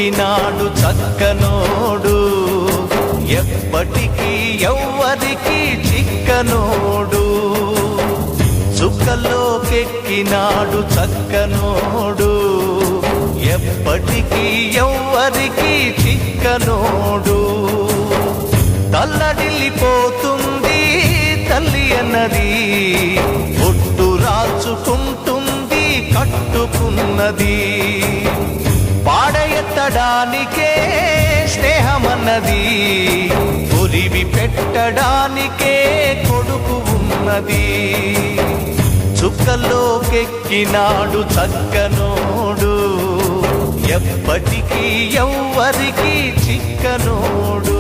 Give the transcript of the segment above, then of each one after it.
కెక్కినాడు చక్కనోడు ఎప్పటికీ ఎవ్వరికి చిక్కనోడు చుక్కలోకెక్కినాడు చక్కనోడు ఎప్పటికీ ఎవ్వరికి చిక్కనోడు తల్లడిల్లిపోతుంది తల్లి అన్నది ఒట్టు రాచుకుంటుంది కట్టుకున్నది పాడెత్తడానికే స్నేహమన్నది ఒలివి పెట్టడానికే కొడుకు ఉన్నది చుక్కలోకెక్కినాడు చక్కనోడు ఎప్పటికీ ఎవ్వరికి చిక్కనోడు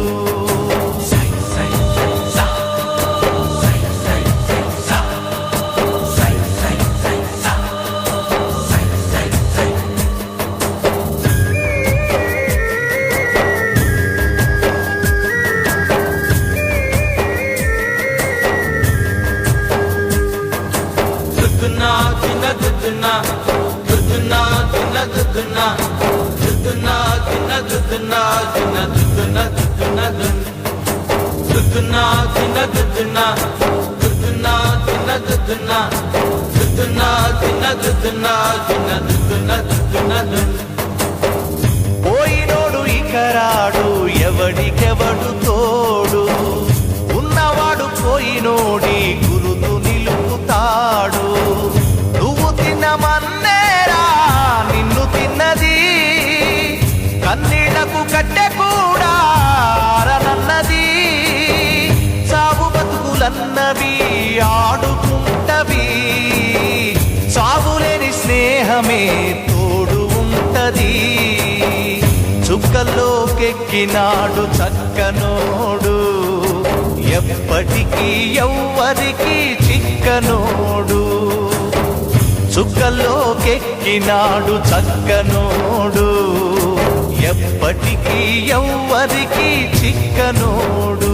పోయినోడు ఇకరాడు ఎవడికెవడు తోడు ఉన్నవాడు పోయినోడి గురుతు నిలుపుతాడు నువ్వు తిన్నమన్నేరా నిన్ను తిన్నది కన్నీళ్లకు కట్టె కూడా ఆరనన్నది సాగు బతుకులన్నవి ఆడుకుంటవి సాగులేని స్నేహమే తోడు ఉంటది చుక్కల్లోకెక్కినాడు చక్కనోడు ఎప్పటికీ ఎవ్వరికి చిక్కనోడు చుక్కల్లోకెక్కినాడు చక్కనోడు ఎప్పటికీ ఎవ్వరికి చిక్కనోడు